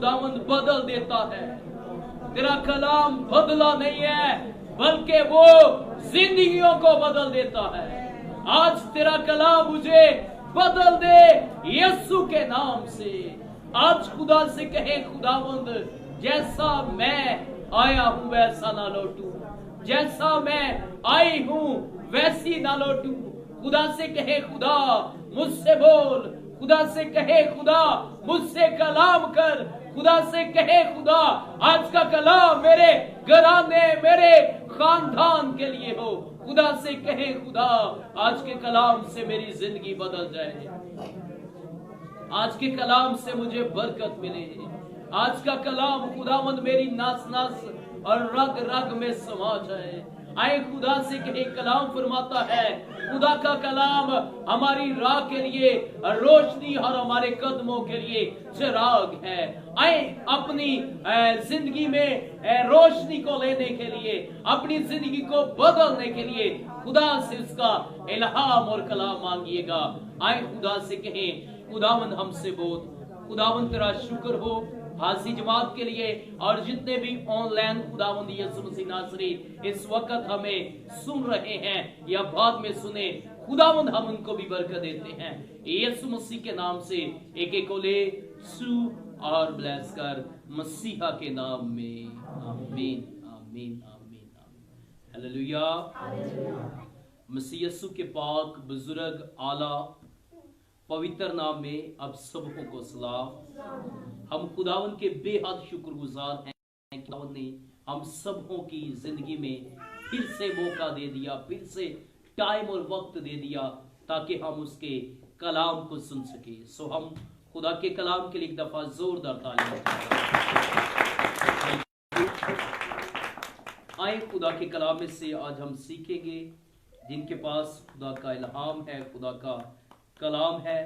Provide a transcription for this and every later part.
खुदावंद बदल देता है। तेरा कलाम बदला नहीं है, बल्कि वो जिंदगियों को बदल देता है। आज तेरा कलाम मुझे बदल दे यीशु के नाम से। आज खुदा से कहे, खुदावंद जैसा मैं आया हूं वैसा ना लौटूं, जैसा मैं आई हूं वैसी ना लौटूं। खुदा से कहे, खुदा मुझसे बोल। खुदा से कहे, खुदा मुझसे कलाम कर। खुदा से कहे, खुदा आज का कलाम मेरे घराने, मेरे खानदान के लिए हो। खुदा से कहे, खुदा आज के कलाम से मेरी जिंदगी बदल जाए, आज के कलाम से मुझे बरकत मिले। आज का कलाम खुदावंद मेरी नास नास और रग रग में समा जाए। आए खुदा से कहे, कलाम फरमाता है, खुदा का कलाम हमारी राह के लिए रोशनी और हमारे कदमों के लिए चिराग है। आए अपनी जिंदगी में रोशनी को लेने के लिए, अपनी जिंदगी को बदलने के लिए खुदा से उसका इल्हाम और कलाम मांगिएगा। आए खुदा से कहे, खुदावंद हमसे बोल। खुदावंद तेरा शुक्र हो हाजी जमात के लिए और जितने भी ऑनलाइन खुदावंद यीशु मसीह नासरी इस वक्त हमें सुन रहे हैं या बाद में सुने, खुदावंद हम उनको भी बरकत देते हैं यीशु मसीह के नाम से। एक एक को ले सू और ब्लेस कर मसीहा के नाम में। आमीन आमीन आमीन आमीन। हालेलुया। मसीह यीशु के पाक बुजुर्ग आला पवित्र नाम में अब सबों को सलाम। हम खुदावंद के बेहद शुक्रगुजार हैं, खुदावंद ने हम सबों की जिंदगी में फिर से मौका दे दिया, फिर से टाइम और वक्त दे दिया ताकि हम उसके कलाम को सुन सके। सो हम खुदा के कलाम के लिए एक दफा जोरदार ताली। आए खुदा के कलाम में से आज हम सीखेंगे, जिनके पास खुदा का इल्हाम है, खुदा का कलाम है।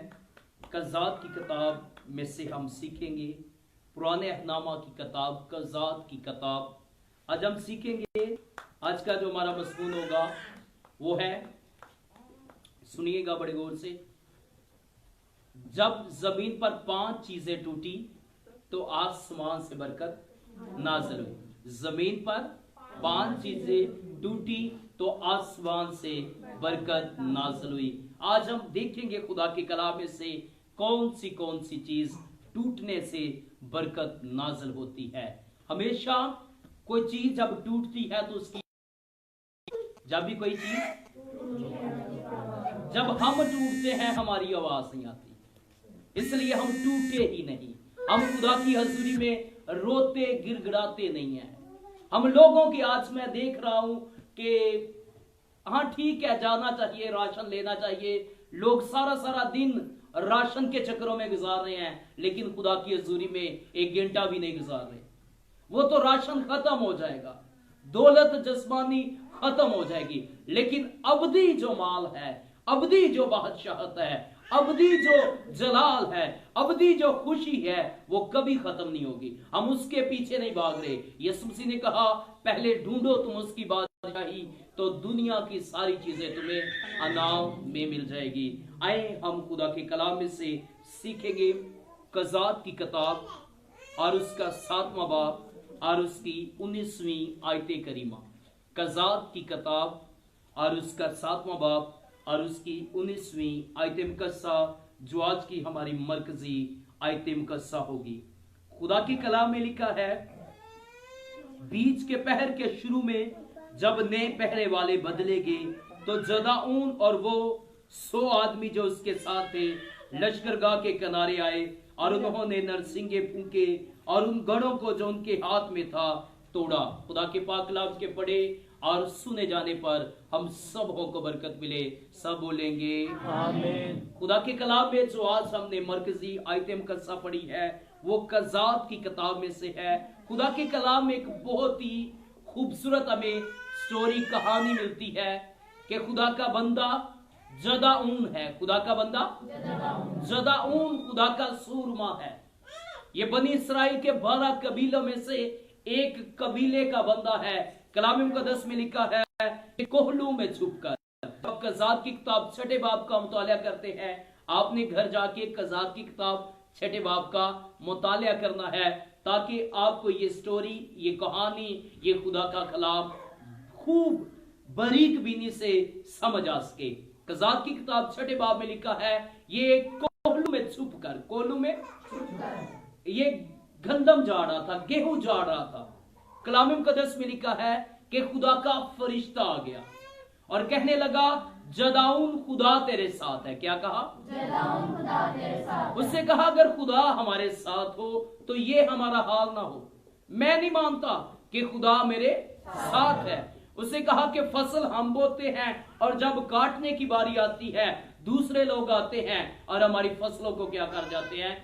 कज़ात की किताब में से हम सीखेंगे, पुराने अहनामा की किताब, कज़ात की किताब आज हम सीखेंगे। आज का जो हमारा मज़मून होगा वो है, सुनिएगा बड़े गौर से, जब जमीन पर 5 चीजें टूटी तो आसमान से बरकत नाज़िल हुई। जमीन पर 5 चीजें टूटी तो आसमान से बरकत नाज़िल हुई। आज हम देखेंगे खुदा के कलाम में से कौन सी चीज टूटने से बरकत नाज़िल होती है। हमेशा कोई चीज जब टूटती है तो उसकी, जब भी कोई चीज, जब हम टूटते हैं हमारी आवाज नहीं आती, इसलिए हम टूटे ही नहीं। हम खुदा की हजूरी में रोते गिड़गिड़ाते नहीं हैं। हम लोगों की, आज मैं देख रहा हूं कि हाँ ठीक है, जाना चाहिए, राशन लेना चाहिए, लोग सारा दिन राशन के चक्करों में गुजार रहे हैं, लेकिन खुदा की हजूरी में 1 घंटा भी नहीं गुजार रहे। वो तो राशन खत्म हो जाएगा, दौलत जस्मानी खत्म हो जाएगी, लेकिन अबदी जो माल है, अबदी जो बादशाहत है, अबदी जो जलाल है, अबदी जो खुशी है, वो कभी खत्म नहीं होगी। हम उसके पीछे नहीं भाग रहे। यीशु मसीह ने कहा, पहले ढूंढो तुम उसकी बादशाही तो दुनिया की सारी चीजें तुम्हें अनाम में मिल जाएगी। आए हम खुदा के कलाम में से सीखेंगे कज़ात की किताब और उसका 7वां बाब और उसकी 19वीं आयत करीमा। कज़ात की किताब और उसका 7वां बाब और उसकी 19वीं आयत मुकस्सा, जो आज की हमारी मरकजी आयत मुकस्सा होगी। खुदा के कलाम में लिखा है, बीच के पहर के शुरू में जब नए पहरे वाले बदले गए तो जदाऊन और वो 100 आदमी जो उसके साथ थे लश्करगाह के किनारे आए और उन्होंने नरसिंगे फूंके और उन गढ़ों को जो उनके हाथ में था तोड़ा। खुदा के पाक कलाम के पढ़े और सुने जाने पर हम सबों को बरकत मिले। सब बोलेंगे आमीन। खुदा के कलाम में जो आज हमने मरकजी आयत मुकस्सा पढ़ी है वो कज़ात की किताब में से है। खुदा के कलाम में एक बहुत ही खूबसूरत हमें स्टोरी, कहानी मिलती है कि खुदा का बंदा जदाऊन है। खुदा का बंदा जदाऊन खुदा का सूरमा है। ये बनी इसराइल के 12 कबीलों में से एक कबीले का बंदा है। कलाम मुकद्दस में लिखा है कि कोहलू में छुपकर। कज़ात की किताब 6 बाब का मुताला करते हैं, आपने घर जाके कज़ात की किताब छठे बाब का मुतालिया करना है ताकि आपको ये स्टोरी, ये कहानी, ये खुदा का कलाम खूब बारीक बीनी से समझ आ सके। कज़ात की किताब छठे बाब में लिखा है, ये कोहलू में छुप कर, कोहलू में ये गंदम जा रहा था, गेहूं जा रहा था। कलाम मुकद्दस में लिखा है कि खुदा का फरिश्ता आ गया और कहने लगा, जदाउन खुदा तेरे साथ है। क्या कहा? जदाउन खुदा तेरे साथ। उससे कहा, अगर खुदा हमारे साथ हो तो ये हमारा हाल ना हो। मैं नहीं मानता कि खुदा मेरे साथ है। उससे कहा कि फसल हम बोते हैं और जब काटने की बारी आती है दूसरे लोग आते हैं और हमारी फसलों को क्या कर जाते हैं?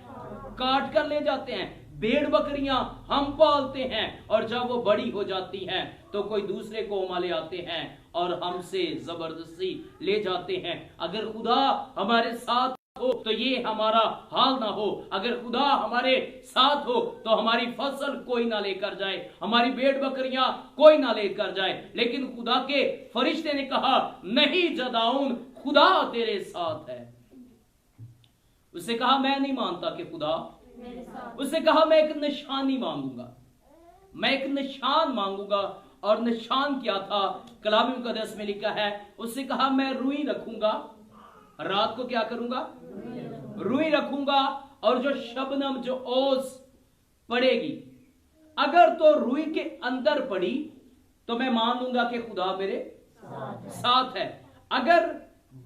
काट कर ले जाते हैं। भेड़ बकरियां हम पालते हैं और जब वो बड़ी हो जाती हैं तो कोई दूसरे को माले आते हैं और हमसे जबरदस्ती ले जाते हैं। अगर खुदा हमारे साथ हो तो ये हमारा हाल ना हो। अगर खुदा हमारे साथ हो तो हमारी फसल कोई ना लेकर जाए, हमारी भेड़ बकरियां कोई ना लेकर जाए। लेकिन खुदा के फरिश्ते ने कहा, नहीं जदाउन, खुदा तेरे साथ है। उससे कहा, मैं नहीं मानता कि खुदा। उससे कहा, मैं एक निशानी मांगूंगा, मैं एक निशान मांगूंगा। और निशान क्या था? कलाम मुकद्दस में लिखा है, उससे कहा, मैं रुई रखूंगा, रात को क्या करूंगा? रुई रखूंगा, और जो शबनम, जो ओस पड़ेगी, अगर तो रुई के अंदर पड़ी तो मैं मान लूंगा कि खुदा मेरे साथ है। अगर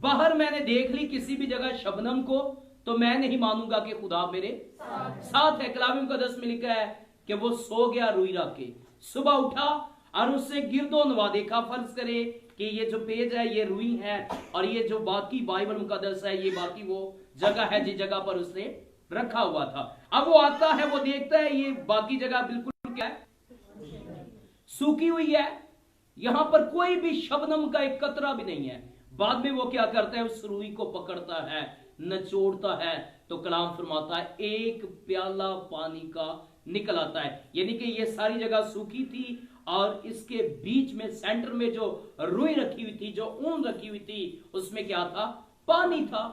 बाहर मैंने देख ली किसी भी जगह शबनम को तो मैं नहीं मानूंगा कि खुदा मेरे साथ है। कलाम मुकद्दस में लिखा है कि वो सो गया रुई रख के, सुबह उठा और उससे गिरदो नवा देखा। फर्ज करे कि ये जो पेज है ये रुई है और ये जो बाकी बाइबल मुकद्दस है ये बाकी वो जगह है जिस जगह पर उसने रखा हुआ था। अब वो आता है, वो देखता है ये बाकी जगह बिल्कुल क्या है? सूखी हुई है, यहां पर कोई भी शबनम का एक कतरा भी नहीं है। बाद में वो क्या करता है? उस रुई को पकड़ता है, नचोड़ता है, तो कलाम फरमाता है एक प्याला पानी का निकल आता है। यानी कि ये सारी जगह सूखी थी और इसके बीच में सेंटर में जो रुई रखी हुई थी, जो ऊन रखी हुई थी, उसमें क्या था? पानी था।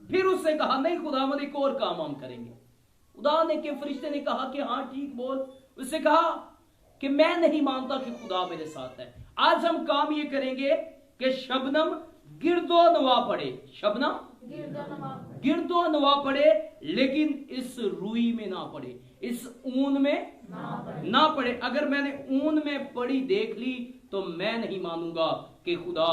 फिर उससे कहा, नहीं खुदावंद, एक और काम हम करेंगे। खुदा ने के फरिश्ते ने कहा कि हाँ ठीक बोल। उससे कहा कि मैं नहीं मानता कि खुदा मेरे साथ है। आज हम काम ये करेंगे कि शबनम गिरदो नवा पड़े, शबनम गिरदो नवा पड़े, लेकिन इस रुई में ना पड़े, इस ऊन में ना पड़े। अगर मैंने ऊन में पड़ी देख ली तो मैं नहीं मानूंगा कि खुदा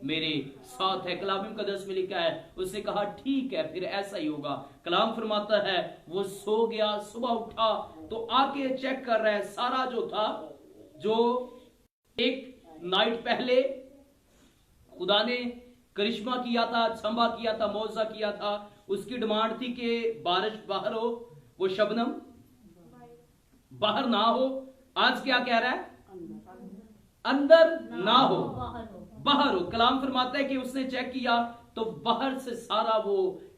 मेरे साथ है। कलाम मुकद्दस में लिखा है, उससे कहा ठीक है, फिर ऐसा ही होगा। कलाम फरमाता है वो सो गया, सुबह उठा तो आके चेक कर रहा है सारा जो था, जो एक नाइट पहले खुदा ने करिश्मा किया था, छंबा किया था, मौजा किया था, उसकी डिमांड थी कि बारिश बाहर हो, वो शबनम बाहर ना हो। आज क्या कह रहा है? अंदर ना हो, बाहर हो। कलाम फरमाता है कि उसने चेक किया तो बाहर से सारा वो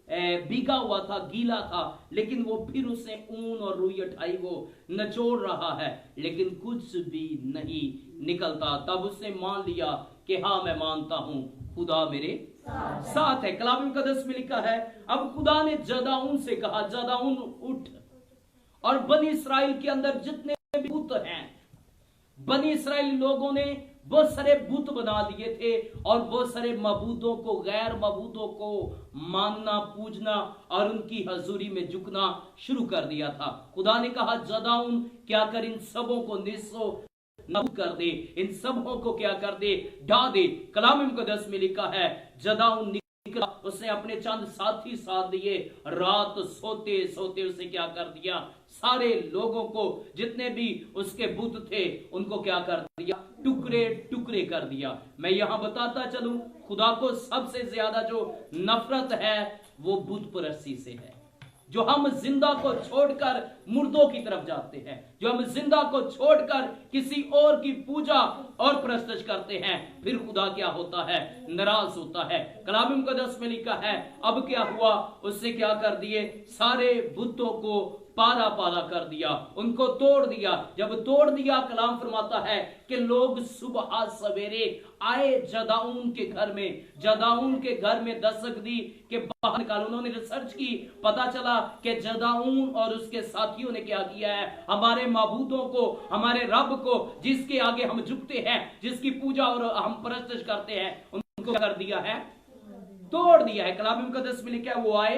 भीगा हुआ था, गीला था, लेकिन वो फिर उसने ऊन और रुई उठाई, वो नचोड़ रहा है, लेकिन कुछ भी नहीं निकलता। तब उसने मान लिया कि हाँ मैं मानता हूं खुदा मेरे साथ है। कलाम मुकद्दस में लिखा है, अब खुदा ने जदाउन से कहा, जदाउन उठ, और बनी इस्राएल के अंदर जितने भी बुत हैं, बनी इस्राएल लोगों ने बहुत सारे बुत बना लिए थे और बहुत सारे मबूदों को, गैर मबूदों को मानना, पूजना और उनकी हजूरी में झुकना शुरू कर दिया था। खुदा ने कहा, जदाउन क्या कर, इन सबों को निस्सो नबूद कर दे, इन सबों को क्या कर दे? ढा दे। कलाम मुकद्दस में लिखा है जदाउन निकला, उसने अपने चंद साथी साथ दिए, रात सोते सोते उसने क्या कर दिया? सारे लोगों को, जितने भी उसके बुत थे, उनको क्या कर दिया? टुकड़े टुकड़े कर दिया। मैं यहां बताता चलूं, खुदा को सबसे ज्यादा जो नफरत है वो बुत परस्ती से है। जो हम जिंदा को छोड़कर मुर्दों की तरफ जाते हैं, जो हम जिंदा को छोड़कर किसी और की पूजा और प्रस्तुत करते हैं, फिर खुदा क्या होता है? नाराज होता है। कलाम मुकद्दस में लिखा है, अब क्या हुआ? उससे क्या कर दिए? सारे बुतों को पारा पारा कर दिया, उनको तोड़ दिया। जब तोड़ दिया, कलाम फरमाता है कि लोग सुबह सवेरे आए जदाऊन के घर में, जदाऊन के घर में दस्तक दी कि बाहर निकालो। उन्होंने रिसर्च की, पता चला कि जदाऊन और उसके साथियों ने क्या किया है, हमारे माबूदों को, हमारे रब को, जिसके आगे हम झुकते हैं, जिसकी पूजा और हम परस्तिश करते हैं, उनको कर दिया है, तोड़ दिया है। कलाम मुकद्दस में लिखा है वो आए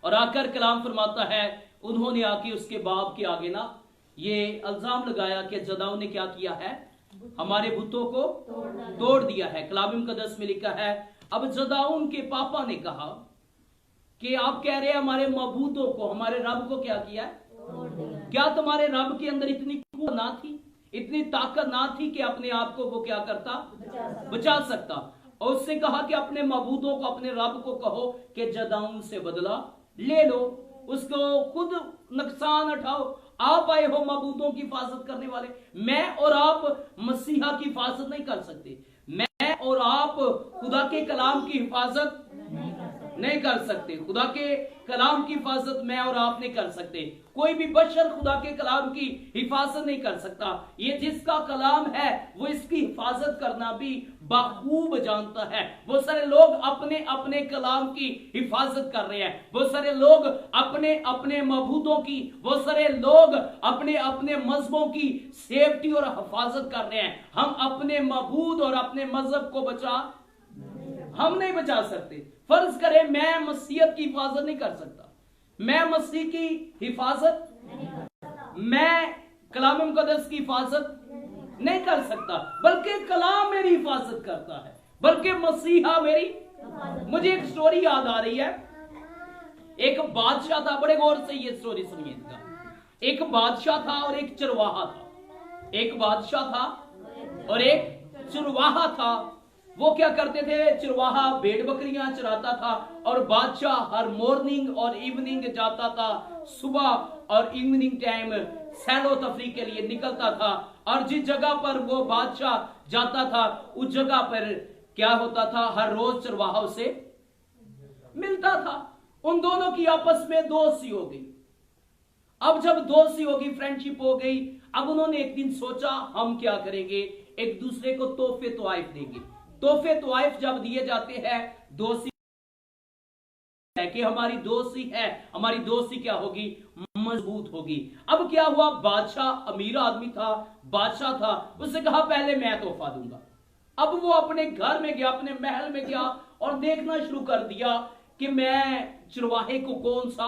और आकर कलाम फरमाता है उन्होंने आके उसके बाप के आगे ना ये इल्जाम लगाया कि जदाऊन ने क्या किया है, हमारे बुतों को तोड़ दिया है। कलाम मुकद्दस में लिखा है अब जदाऊन के पापा ने कहा कि आप कह रहे हैं हमारे मबूतों को, हमारे रब को क्या किया है, क्या तुम्हारे रब के अंदर इतनी कुव्वत ना थी, इतनी ताकत ना थी कि अपने आप को वो क्या करता, बचा सकता। और उससे कहा कि अपने मबूदों को, अपने रब को कहो कि जदाऊन से बदला ले लो, उसको खुद नुकसान उठाओ। आप आए हो मबूदों की हिफाजत करने वाले, मैं और आप मसीहा की हिफाजत नहीं कर सकते, मैं और आप खुदा के कलाम की हिफाजत नहीं कर सकते, खुदा के कलाम की हिफाजत मैं और आप नहीं कर सकते। कोई भी बशर खुदा के कलाम की हिफाजत नहीं कर सकता। ये जिसका कलाम है वो इसकी हिफाजत करना भी बखूब जानता है। वो सारे लोग अपने अपने कलाम की हिफाजत कर रहे हैं, वो सारे लोग अपने अपने मबूदों की, वो सारे लोग अपने अपने मजहबों की सेफ्टी और हिफाजत कर रहे हैं। हम अपने मबूद और अपने मजहब को हम नहीं बचा सकते। फर्ज करें मैं मसीहत की हिफाजत नहीं कर सकता, मैं मसीह की हिफाजत, मैं कलाम मुकद्दस की हिफाजत नहीं कर सकता, बल्कि कलाम मेरी हिफाजत करता है, बल्कि मसीहा मेरी। मुझे एक स्टोरी याद आ रही है। एक बादशाह था, बड़े गौर से ये स्टोरी सुनिए इसका। एक बादशाह था और एक चरवाहा था। एक बादशाह था और एक चरवाहा था। वो क्या करते थे, चरवाहा भेड़ बकरियां चराता था और बादशाह हर मॉर्निंग और इवनिंग जाता था, सुबह और इवनिंग टाइम सैरो तफरी के लिए निकलता था। और जिस जगह पर वो बादशाह जाता था उस जगह पर क्या होता था, हर रोज चरवाहा उसे मिलता था। उन दोनों की आपस में दोस्ती हो गई। अब जब दोस्ती हो गई, फ्रेंडशिप हो गई, अब उन्होंने एक दिन सोचा हम क्या करेंगे, एक दूसरे को तोहफे तोहफे देंगे। तोहफे तोहफे जब दिए जाते हैं, दोस्ती है कि हमारी दोस्ती है, हमारी दोस्ती क्या होगी, मजबूत होगी। अब क्या हुआ, बादशाह अमीर आदमी था, बादशाह था, उसने कहा पहले मैं तोहफा दूंगा। अब वो अपने घर में गया, अपने महल में गया और देखना शुरू कर दिया कि मैं चरवाहे को कौन सा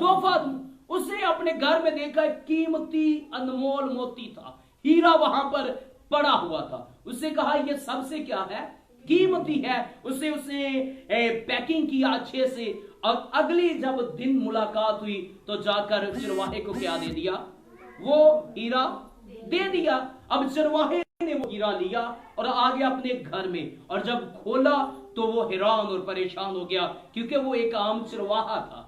तोहफा दूं। उसने अपने घर में देखा कीमती अनमोल मोती था, हीरा वहां पर पड़ा हुआ था। उसने कहा ये सबसे क्या है, कीमती है। उसने पैकिंग किया अच्छे से और अगली जब दिन मुलाकात हुई तो जाकर चरवाहे को क्या दे दिया, वो हीरा दे दिया। अब चरवाहे ने वो हीरा लिया और आ गया अपने घर में, और जब खोला तो वो हैरान और परेशान हो गया क्योंकि वो एक आम चरवाहा था।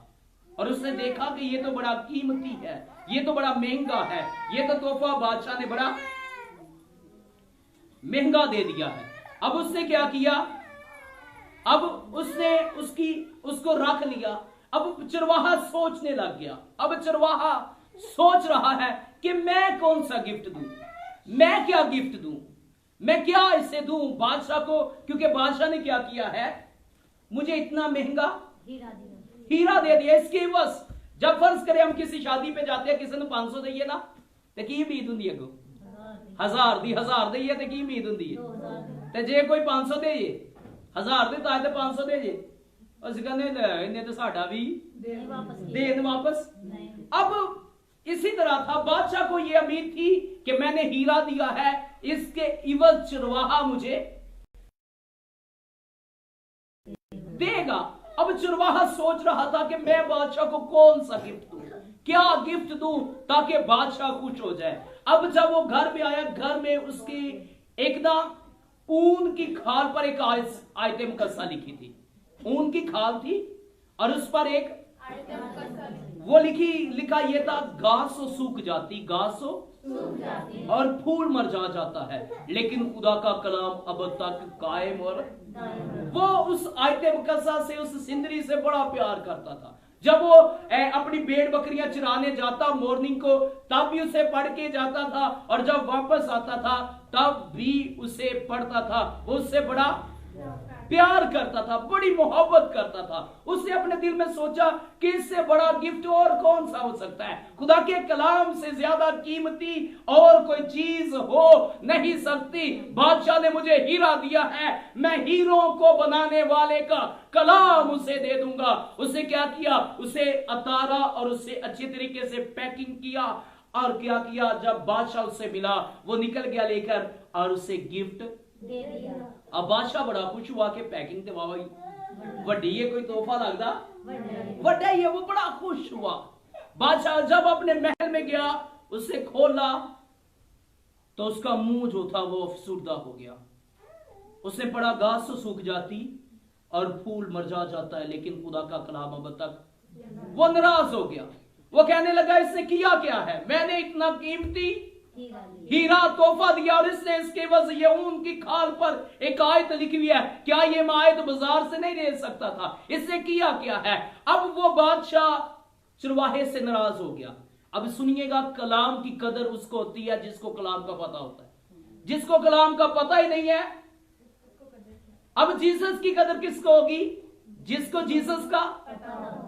और उसने देखा कि ये तो बड़ा कीमती है, ये तो बड़ा महंगा है, ये तो तोहफा बादशाह ने बड़ा महंगा दे दिया है। अब उसने क्या किया, अब उसने उसको रख लिया। अब चरवाहा सोचने लग गया। अब चरवाहा सोच रहा है कि मैं कौन सा गिफ्ट दूं, मैं क्या गिफ्ट दूं, मैं क्या इसे दूं बादशाह को, क्योंकि बादशाह ने क्या किया है, मुझे इतना महंगा हीरा दे दिया। इसके बस जब फर्ज करें हम किसी शादी पे जाते हैं, किसी ने 500 दिए ना तो की उम्मीद होंगी, अगो 1000 दिए तो की उम्मीद होंगी है, जे कोई 500 दे 1000 दे तो 500 दे जे, ਅਸੀਂ ਕਹਿੰਦੇ इन्हें तो साडा भी देन वापस। अब इसी तरह था, बादशाह को यह उम्मीद थी कि मैंने हीरा दिया है, इसके इवज चरवाहा मुझे देगा। अब चरवाहा सोच रहा था कि मैं बादशाह को कौन सा गिफ्ट दूं, क्या गिफ्ट दूं ताकि बादशाह खुश हो जाए। अब जब वो घर में आया, घर में उसकी एक ना ऊन की खाल पर एक आइटम कस्सा लिखी थी, ऊन की खाल थी और उस पर एक वो लिखा ये था, घास सूख जाती, घास और फूल मरझा जाता है, लेकिन खुदा का कलाम अब तक कायम। और वो उस आइटम कसा से, उस सिंदरी से बड़ा प्यार करता था। जब वो अपनी भेड़ बकरियां चराने जाता मॉर्निंग को, तब भी उसे पढ़ के जाता था, और जब वापस आता था तब भी उसे पढ़ता था। वो उससे बड़ा प्यार करता था, बड़ी मोहब्बत करता था। उसने अपने दिल में सोचा कि इससे बड़ा गिफ्ट और कौन सा हो सकता है, खुदा के कलाम से ज्यादा कीमती और कोई चीज हो नहीं सकती। बादशाह ने मुझे हीरा दिया है, मैं हीरों को बनाने वाले का कलाम उसे दे दूंगा। उसे क्या किया, उसे उतारा और उसे अच्छी तरीके से पैकिंग किया, और क्या किया, जब बादशाह उससे मिला वो निकल गया लेकर और उसे गिफ्ट दे दिया। अब बादशाह बड़ा खुश हुआ कि पैकिंग तो वाह वड्डी है, कोई तोहफा लगता वड्डा ही है। वो बड़ा खुश हुआ। बादशाह जब अपने महल में गया, उसे खोला तो उसका मुंह जो था वो अफसुर्दा हो गया। उसने पढ़ा घास तो सूख जाती और फूल मरझा जाता है, लेकिन खुदा का कलाम अब तक। वो नाराज हो गया। वो कहने लगा इसने किया क्या है, मैंने इतना कीमती हीरा तोहफा दिया और इसने इसके बस ये ऊन की खाल पर एक आयत लिखी हुई है, क्या ये मैं आयत बाजार से नहीं ले सकता था, इसने किया क्या है। अब वो बादशाह चरवाहे से नाराज हो गया। अब सुनिएगा, कलाम की कदर उसको होती है जिसको कलाम का पता होता है, जिसको कलाम का पता ही नहीं है। अब जीसस की कदर किसको होगी, जिसको जीसस का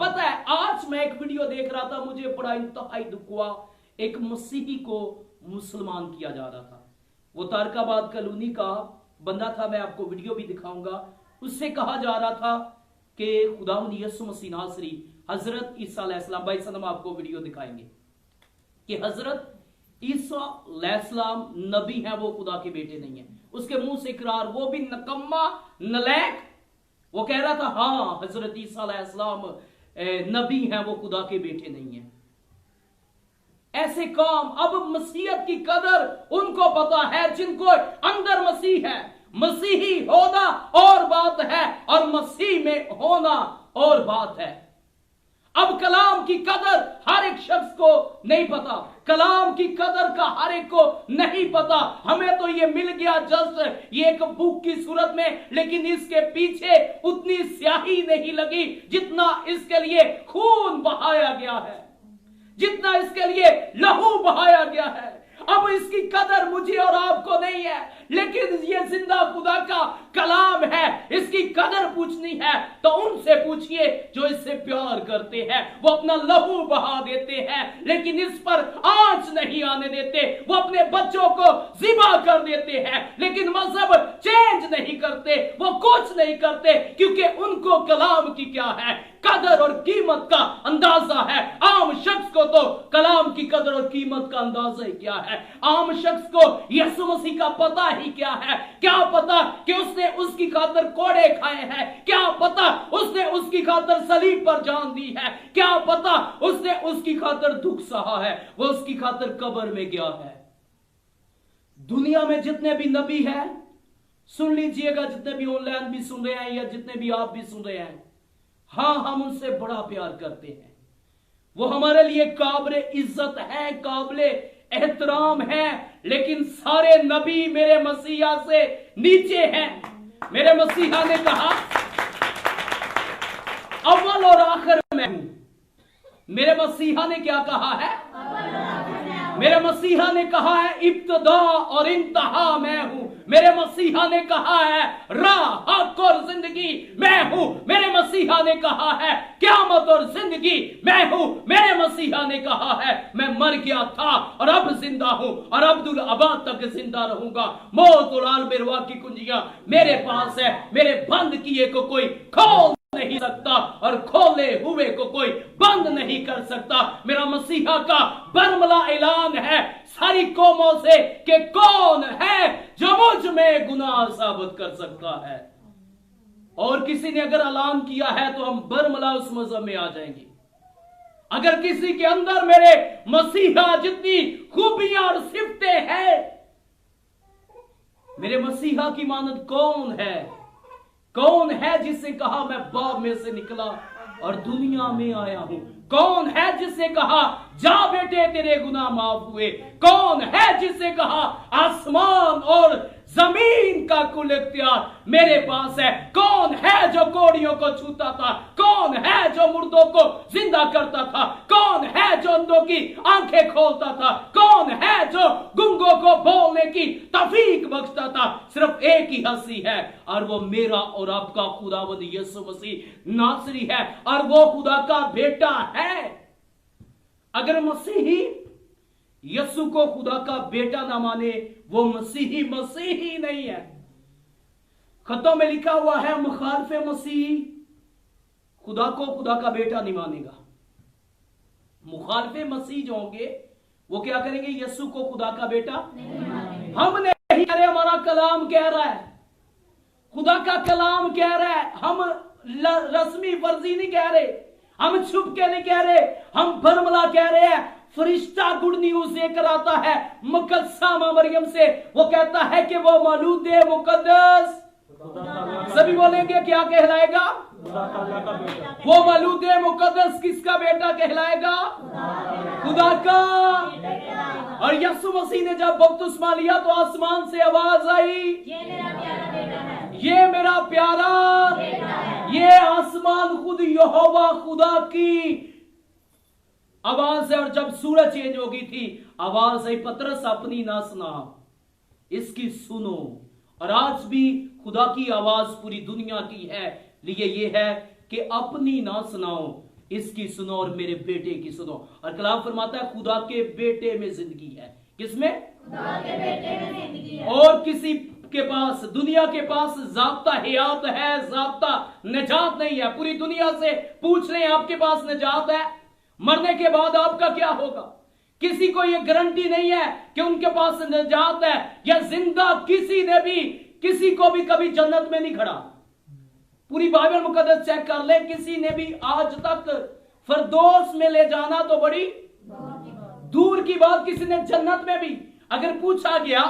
पता है। आज मैं एक वीडियो देख रहा था, मुझे बड़ा इंतहाई दुख हुआ। एक मसीही को मुसलमान किया जा रहा था। वो तारकाबाद कॉलोनी का बंदा था, मैं आपको वीडियो भी दिखाऊंगा। उससे कहा जा रहा था कि खुदावंद यीशु मसीह नासरी हजरत ईसा अलैहिस्सलाम, भाई सनम आपको वीडियो दिखाएंगे कि हजरत ईसा अलैहिस्सलाम नबी है, वो खुदा के बेटे नहीं है। उसके मुंह से इकरार, वो भी नकम्मा नलैक, वो कह रहा था हाँ हजरत ईसा अलैहिस्सलाम नबी है, वो खुदा के बेटे नहीं है। ऐसे काम, अब मसीहत की कदर उनको पता है जिनको अंदर मसीह है। मसीही होना और बात है और मसीह में होना और बात है। अब कलाम की कदर हर एक शख्स को नहीं पता, कलाम की कदर का हर एक को नहीं पता। हमें तो ये मिल गया जस्ट ये एक बुक की सूरत में, लेकिन इसके पीछे उतनी स्याही नहीं लगी जितना इसके लिए खून बहाया गया है, जितना इसके लिए लहू बहाया गया है। अब इसकी कदर मुझे और आपको नहीं है, लेकिन ये जिंदा खुदा का कलाम है, इसकी कदर पूछनी है तो उनसे पूछिए जो इससे प्यार करते हैं। वो अपना लहू बहा देते हैं, लेकिन इस पर आंच नहीं आने देते। वो अपने बच्चों को ज़िबा कर देते हैं, लेकिन मजहब चेंज नहीं करते, वो कुछ नहीं करते, क्योंकि उनको कलाम की क्या है, कदर और कीमत का अंदाजा है। आम शख्स को तो कलाम की कदर और कीमत का अंदाजा ही क्या है। आम शख्स को यीशु मसीह का पता ही क्या है। क्या पता कि उसने उसकी खातिर कोड़े खाए हैं, क्या पता उसने उसकी खातिर सलीब पर जान दी है, क्या पता उसने उसकी खातिर दुख सहा है, वो उसकी खातिर कब्र में गया है। दुनिया में जितने भी नबी हैं, सुन लीजिएगा, जितने भी ऑनलाइन भी सुन रहे हैं या जितने भी आप भी सुन रहे हैं, हाँ हम उनसे बड़ा प्यार करते हैं। वो हमारे लिए काबिले इज्जत है, काबिले एहतराम है, लेकिन सारे नबी मेरे मसीहा से नीचे हैं। मेरे मसीहा ने कहा अव्वल और आखिर मैं हूं। मेरे मसीहा ने क्या कहा है, मेरे मसीहा ने कहा है इब्तिदा और इंतहा मैं हूं। मेरे मसीहा ने कहा है राह, हक और जिंदगी मैं हूं। मेरे मसीहा ने कहा है क़यामत और जिंदगी मैं हूं। मेरे मसीहा ने कहा है मैं मर गया था और अब जिंदा हूं और अब्दुल अबाद तक जिंदा रहूंगा। मौत और आलम अरवाह की कुंजियां मेरे पास है, मेरे बंद किए को कोई खोल नहीं सकता और खोले हुए को कोई बंद नहीं कर सकता। मेरा मसीहा का बरमला ऐलान है सारी कौमों से कि कौन है जो मुझ में गुनाह साबित कर सकता है। और किसी ने अगर ऐलान किया है तो हम बरमला उस मजहब में आ जाएंगे। अगर किसी के अंदर मेरे मसीहा जितनी खूबियां और सिफतें हैं, मेरे मसीहा की मानद कौन है? कौन है जिससे कहा मैं बाप में से निकला और दुनिया में आया हूं? कौन है जिससे कहा जा बेटे तेरे गुनाह माफ हुए? कौन है जिससे कहा आसमान और जमीन का कुल इख्तियार मेरे पास है। कौन है जो कोड़ियों को छूता था? कौन है जो मुर्दों को जिंदा करता था? कौन है जो अंधों की आंखें खोलता था? कौन है जो गुंगों को बोलने की तौफीक बख्शता था? सिर्फ एक ही हस्ती है, और वो मेरा और आपका खुदावंद यीशु मसीह नासरी है, और वो खुदा का बेटा है। अगर मसीही यीशु को खुदा का बेटा ना माने, वो मसीही नहीं है। खतों में लिखा हुआ है, मुखालिफ मसीही खुदा को खुदा का बेटा नहीं मानेगा। मुखालिफ मसीह जो होंगे वो क्या करेंगे? यीशु को खुदा का बेटा हम नहीं कह रहे, हमारा कलाम कह रहा है, खुदा का कलाम कह रहा है। हम रस्मी फर्जी नहीं कह रहे, हम छुप के नहीं कह रहे, हम बरमला कह रहे हैं। फरिश्ता गुड न्यूज लेकर आता है मुकद्दसा मरियम से, वो कहता है कि वो मौलूद मुकद्दस, सभी बोलेंगे क्या कहलाएगा? वो मौलूद मुकद्दस किसका बेटा कहलाएगा? खुदा का। और यीशु मसीह ने जब बपतिस्मा लिया तो आसमान से आवाज आई, ये मेरा प्यारा, ये आसमान खुद यहोवा खुदा की आवाज है। और जब सूरज चेंज हो गई थी, आवाज आई, पतरस अपनी ना सुना, इसकी सुनो। और आज भी खुदा की आवाज पूरी दुनिया की है, लिए ये है कि अपनी ना सुनाओ, इसकी सुनो और मेरे बेटे की सुनो। और कलाम फरमाता है खुदा के बेटे में जिंदगी है। किसमें? खुदा के बेटे में जिंदगी है। और किसी के पास, दुनिया के पास ज़ाब्ता हयात है, ज़ाब्ता निजात नहीं है। पूरी दुनिया से पूछ लें, आपके पास निजात है? मरने के बाद आपका क्या होगा? किसी को यह गारंटी नहीं है कि उनके पास निजात है या जिंदा किसी ने भी किसी को भी कभी जन्नत में नहीं खड़ा। पूरी बाइबल मुकद्दस चेक कर ले, किसी ने भी आज तक फरदौस में ले जाना तो बड़ी दूर की बात, किसी ने जन्नत में भी अगर पूछा गया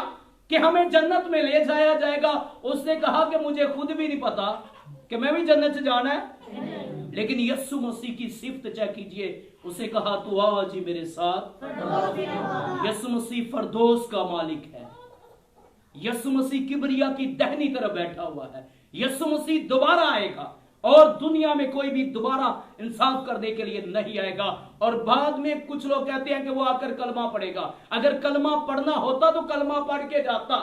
कि हमें जन्नत में ले जाया जाएगा, उसने कहा कि मुझे खुद भी नहीं पता कि मैं भी जन्नत से जाना है। लेकिन यीशु मसीह की सिफत चेक कीजिए, उसे कहा तू आज ही मेरे साथ। यीशु मसीह फरदौस का मालिक है। यीशु मसीह किबरिया की दाहिनी तरफ बैठा हुआ है। यीशु मसीह दोबारा आएगा और दुनिया में कोई भी दोबारा इंसाफ करने के लिए नहीं आएगा। और बाद में कुछ लोग कहते हैं कि वो आकर कलमा पढ़ेगा। अगर कलमा पढ़ना होता तो कलमा पढ़ के जाता।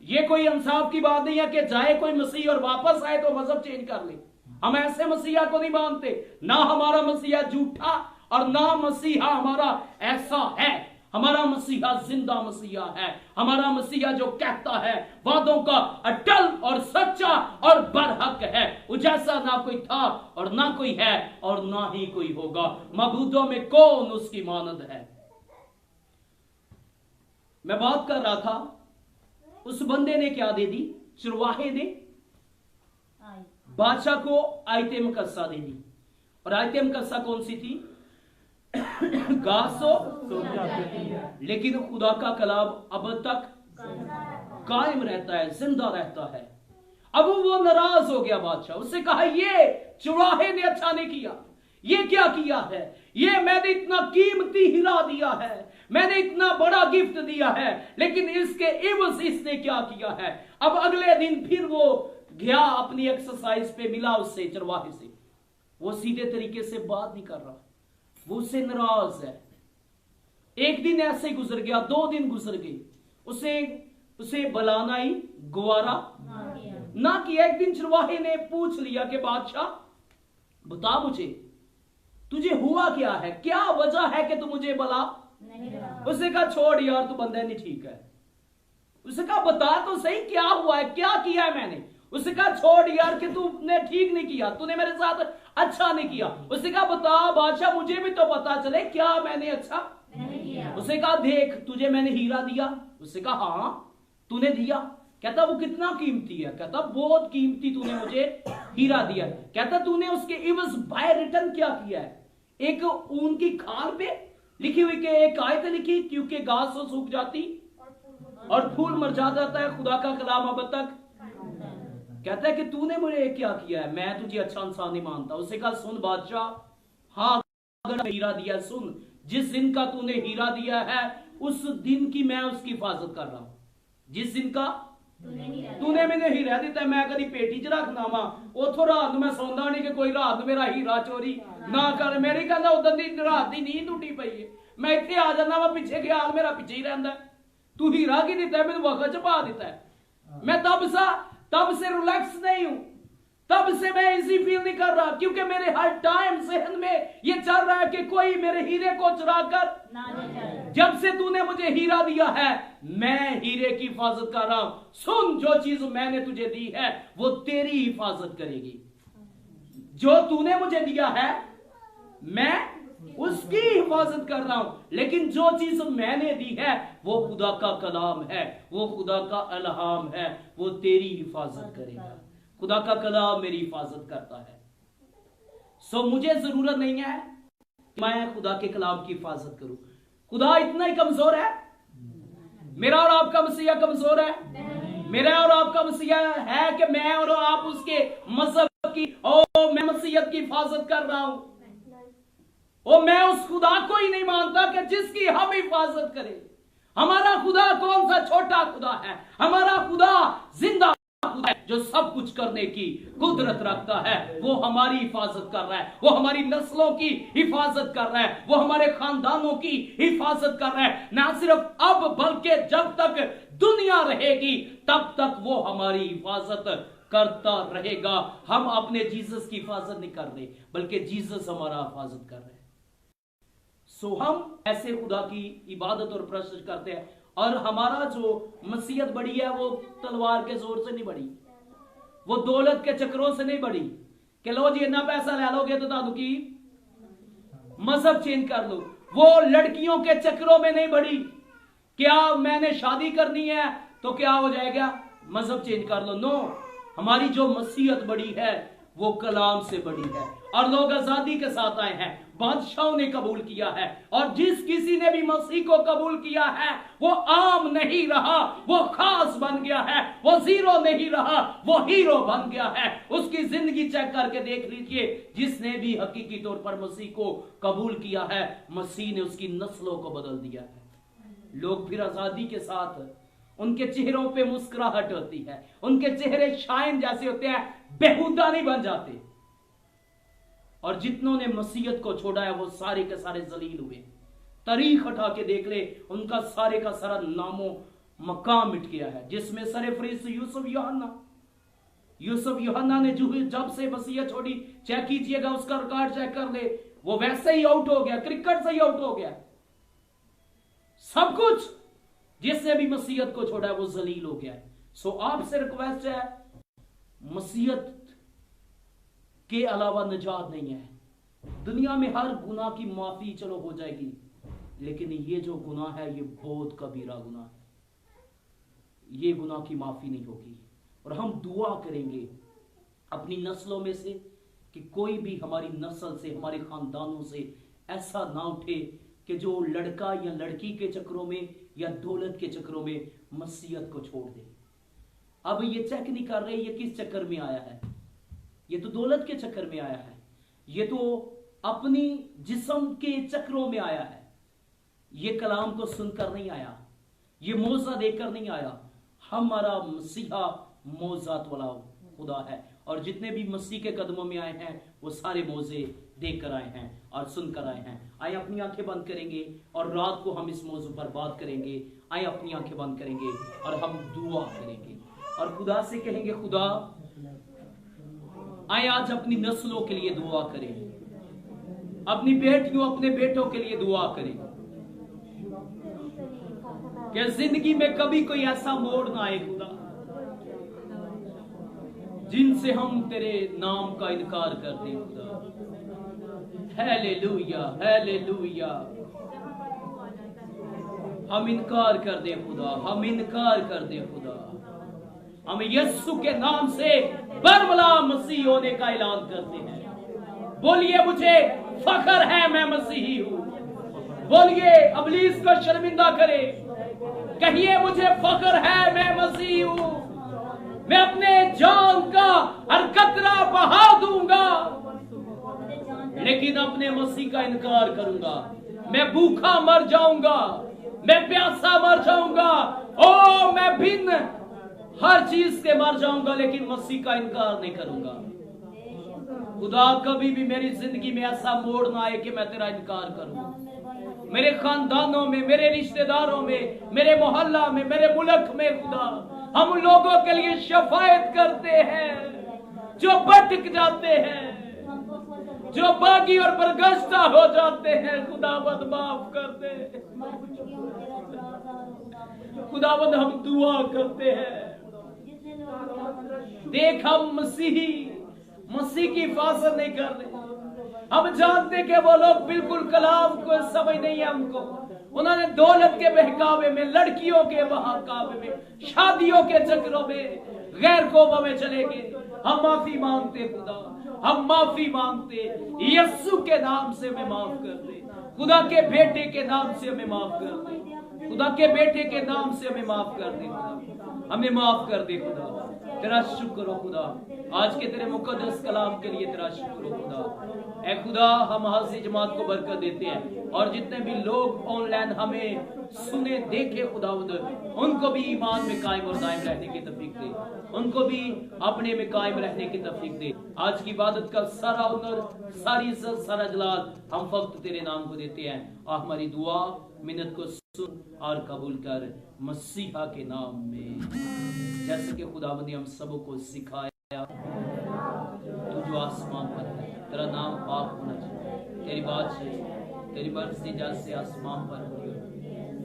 ये कोई इंसाफ की बात नहीं है कि जाए कोई मसीह और वापस आए तो मजहब चेंज कर ले। हम ऐसे मसीहा को नहीं मानते। ना हमारा मसीहा झूठा और ना मसीहा हमारा ऐसा है। हमारा मसीहा जिंदा मसीहा है। हमारा मसीहा जो कहता है वादों का अटल और सच्चा और बरहक है। वो जैसा ना कोई था और ना कोई है और ना ही कोई होगा। मबूदों में कौन उसकी मानद है। मैं बात कर रहा था, उस बंदे ने क्या दे दी? चरवाहे ने बादशाह को आयते मुकद्दसा दे दी। और आयते मुकद्दसा कौन सी थी? घास। लेकिन खुदा का कलाम अब तक कायम रहता है, जिंदा रहता है। अब वो नाराज हो गया बादशाह। उससे कहा ये चुराहे ने अच्छा नहीं किया। ये क्या किया है? ये मैंने इतना कीमती हीरा दिया है, मैंने इतना बड़ा गिफ्ट दिया है, लेकिन इसके इवज इसने क्या किया है? अब अगले दिन फिर वो गया अपनी एक्सरसाइज पे, मिला उससे चरवाहे से। वो सीधे तरीके से बात नहीं कर रहा, वो उससे नाराज है। एक दिन ऐसे ही गुजर गया, 2 दिन गुजर गए, उसे बुलाना ही गवारा ना किया। एक दिन चरवाहे ने पूछ लिया कि बादशाह बता मुझे तुझे हुआ क्या है, क्या वजह है कि तू मुझे बुला? उसने कहा छोड़ यार, तू बंदा नहीं ठीक है। उसने कहा बता तो सही क्या हुआ है, क्या किया है मैंने? उसने कहा छोड़ यार कि तूने ठीक नहीं किया, तूने मेरे साथ अच्छा नहीं किया। उसने कहा बता बादशाह, मुझे भी तो पता चले क्या मैंने अच्छा नहीं किया। उसने कहा देख तुझे मैंने हीरा दिया। उसने कहा हाँ तूने दिया। कहता वो कितना कीमती है? कहता बहुत कीमती तूने मुझे हीरा दिया। कहता तूने उसके इवज बाय रिटर्न क्या किया है? एक ऊन की खाल पे लिखी हुई के एक आयत लिखी, क्योंकि घास तो सूख जाती और फूल मरझा जाता है, खुदा का कलाम अब तक। कहता है कि तूने मुझे क्या किया है, मैं तुझे अच्छा इंसान नहीं मानता। उससे कहा सुन बादशाह, हाँ अगर हीरा दिया, सुन जिस दिन का तूने हीरा दिया है उस दिन की मैं उसकी हिफाजत कर रहा हूं। जिस दिन का तूने मैंने हीरा दिता, मैं कभी पेटी च रखना वा, उथों रात मैं सौंदा नहीं कि कोई रात मेरा हीरा चोरी ना कर। मेरी कहना उधर दी रात की नींद टूटी पई है, मैं इत्थे आ जाना वा, पिछे ख्याल मेरा पिछे ही रहिंदा। तू हीरा की दिता है, मैंने वक्त च पा दिता है। मैं तब से रिलैक्स नहीं हूं, तब से मैं इजी फील नहीं कर रहा, क्योंकि मेरे हर टाइम जहन में ये चल रहा है कि कोई मेरे हीरे को चुरा कर। जब से तूने मुझे हीरा दिया है, मैं हीरे की हिफाजत कर रहा हूं। सुन, जो चीज मैंने तुझे दी है वो तेरी हिफाजत करेगी। जो तूने मुझे दिया है मैं उसकी हिफाजत कर रहा हूं, लेकिन जो चीज मैंने दी है वो खुदा का कलाम है, वो खुदा का इल्हाम है, वो तेरी हिफाजत करेगा। खुदा का कलाम मेरी हिफाजत करता है। सो मुझे जरूरत नहीं है कि मैं खुदा के कलाम की हिफाजत करूं। खुदा इतना ही कमजोर है? मेरा और आपका मसीहा कमजोर है? मेरा और आपका मसीहा है कि मैं और आप उसके मजहब की और मैं मसीहत की हिफाजत कर रहा हूं? और मैं उस खुदा को ही नहीं मानता कि जिसकी हम हिफाजत करें। हमारा खुदा कौन सा छोटा खुदा है? हमारा खुदा जिंदा खुदा है, जो सब कुछ करने की कुदरत रखता है। वो हमारी हिफाजत कर रहा है, वो हमारी नस्लों की हिफाजत कर रहा है, वो हमारे खानदानों की हिफाजत कर रहा है। ना सिर्फ अब बल्कि जब तक दुनिया रहेगी तब तक वो हमारी हिफाजत करता रहेगा। हम अपने जीसस की हिफाजत नहीं कर रहे, बल्कि जीसस हमारा हिफाजत कर रहे हैं। सो हम ऐसे खुदा की इबादत और प्रशंसा करते हैं, और हमारा जो मसीहत बढ़ी है वो तलवार के जोर से नहीं बढ़ी, वो दौलत के चक्रों से नहीं बढ़ी कि लो जी इतना पैसा ले लोगे तो दादू की मजहब चेंज कर लो। वो लड़कियों के चक्रों में नहीं बढ़ी, क्या मैंने शादी करनी है तो क्या हो जाएगा, मजहब चेंज कर लो। नो, हमारी जो मसीहत बड़ी है वो कलाम से बड़ी है, और लोग आजादी के साथ आए हैं। बादशाहों ने कबूल किया है, और जिस किसी ने भी मसीह को कबूल किया है वो आम नहीं रहा, वो खास बन गया है। वो जीरो नहीं रहा, वो हीरो बन गया है। उसकी जिंदगी चेक करके देख लीजिए, जिसने भी हकीकी तौर पर मसीह को कबूल किया है, मसीह ने उसकी नस्लों को बदल दिया है। लोग फिर आजादी के साथ, उनके चेहरों पे मुस्कुराहट होती है, उनके चेहरे शाइन जैसे होते हैं, बेहुदा नहीं बन जाते। और जितनों ने मसीहत को छोड़ा है वो सारे के सारे जलील हुए। तारीख उठा के देख ले, उनका सारे का सारा नामो मकाम मिट गया है। जिसमें सरे फरीस यूसुफ यूहन्ना ने जब से मसीहत छोड़ी, चेक कीजिएगा उसका रिकॉर्ड चेक कर ले, वो वैसे ही आउट हो गया, क्रिकेट से ही आउट हो गया। सब कुछ जिसने भी मसीहत को छोड़ा है वो जलील हो गया है। सो आपसे रिक्वेस्ट है, मसीहत के अलावा निजात नहीं है। दुनिया में हर गुनाह की माफी चलो हो जाएगी, लेकिन ये जो गुनाह है ये बहुत कबीरा गुनाह है, ये गुनाह की माफी नहीं होगी। और हम दुआ करेंगे अपनी नस्लों में से कि कोई भी हमारी नस्ल से, हमारे खानदानों से ऐसा ना उठे कि जो लड़का या लड़की के चक्रों में या दौलत के चक्रों में मसीहत को छोड़ दे। अब ये चेक नहीं कर रहे ये किस चक्कर में आया है, ये तो दौलत के चक्कर में आया है, ये तो अपनी जिस्म के चक्रों में आया है। ये कलाम को सुनकर नहीं आया, ये मौजा देकर नहीं आया। हमारा मसीहा मौजात वाला खुदा है, और जितने भी मसीह के कदमों में आए हैं वो सारे मौजे देख कर आए हैं और सुनकर आए हैं। आए अपनी आंखें बंद करेंगे और रात को हम इस मौजू पर बात करेंगे। आए अपनी आंखें बंद करेंगे और हम दुआ करेंगे और खुदा से कहेंगे, खुदा आए आज अपनी नस्लों के लिए दुआ करें, अपनी बेटियों अपने बेटों के लिए दुआ करें कि जिंदगी में कभी कोई ऐसा मोड़ ना आए खुदा जिनसे हम तेरे नाम का इनकार कर दें खुदा। Hallelujah, hallelujah. हम इनकार कर दें खुदा, हम इनकार कर दें खुदा। हम यीशु के नाम से बरमला मसीह होने का ऐलान करते हैं। बोलिए मुझे फख्र है मैं मसीही हूं। बोलिए इब्लीस को शर्मिंदा करे, कहिए मुझे फख्र है मैं मसीही हूं। मैं अपने जान का हर कतरा बहा दूंगा, लेकिन अपने मसीह का इनकार करूंगा। मैं भूखा मर जाऊंगा, मैं प्यासा मर जाऊंगा, ओ मैं बिन हर चीज से मर जाऊंगा लेकिन मसीह का इनकार नहीं करूंगा। खुदा कभी भी मेरी जिंदगी में ऐसा मोड़ ना आए कि मैं तेरा इनकार करूं। मेरे खानदानों में, मेरे रिश्तेदारों में, मेरे मोहल्ला में, मेरे मुल्क में खुदा हम उन लोगों के लिए शफायत करते हैं जो भटक जाते हैं, जो बागी और बरगश्ता हो जाते हैं। खुदावंद माफ कर दे। खुदावंद हम दुआ करते हैं, देख हम मसीह की हिफाजत नहीं कर रहे। हम जानते कि वो लोग बिल्कुल कलाम को समझ नहीं है हमको। उन्होंने दौलत के बहकावे में, लड़कियों के बहकावे में, शादियों के चक्रों में, गैर कौमों में चले गए। हम माफी मांगते खुदा, हम माफी मांगते। यीशु के नाम से हमें माफ कर दे। खुदा के बेटे के नाम से हमें माफ कर दे। खुदा के बेटे के नाम से हमें माफ कर दे खुदा, हमें माफ कर दे खुदा। तेरा शुक्र हो खुदा, आज के तेरे मुकद्दस कलाम के लिए तेरा शुक्र हो खुदा। ऐ खुदा हम हाजी जमात को बरकत देते हैं और जितने भी लोग ऑनलाइन हमें सुने देखे खुदावंद, उनको भी ईमान में कायम और दायम रहने की तौफीक दे, उनको भी अपने में कायम रहने की तौफीक दे। आज की इबादत का सारा हुनर, सारी इज्जत, सारा जलाल हम फक्त तेरे नाम को देते हैं। और हमारी दुआ मिन्नत को सुन और कबूल कर मसीहा के नाम में। जैसे कि खुदावंद ने हम सबों को सिखाया, तू जो आसमान पर है, तेरा नाम पाक होना चाहिए, तेरी बात से, तेरी मर्जी जैसे आसमान पर हो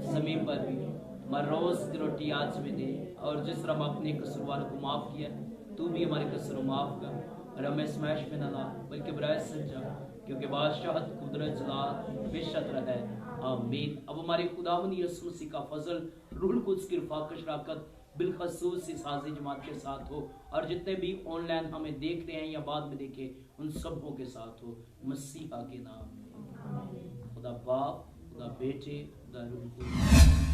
जमीन पर भी। हर रोज की रोटी आज में दे, और जिस तरह हम अपने कसूरवार को माफ किया, तू भी हमारे कसूर माफ कर। और हमें स्मैश में न ला बल्कि बुराई से जा, क्योंकि बादशाहत, कुदरत, जलाल बेशक है। आमीन। अब हमारे खुदावंद यीशु मसीह का फजल, रूह कुद्स की रफ़ाक़त, शराकत बिलखसूस इस हाज़ी जमात के साथ हो, और जितने भी ऑनलाइन हमें देख रहे हैं या बाद में देखे, उन सबों के साथ हो मसीहा के नाम में। खुदा बाप, खुदा बेटे, खुदा रूह कुद्स।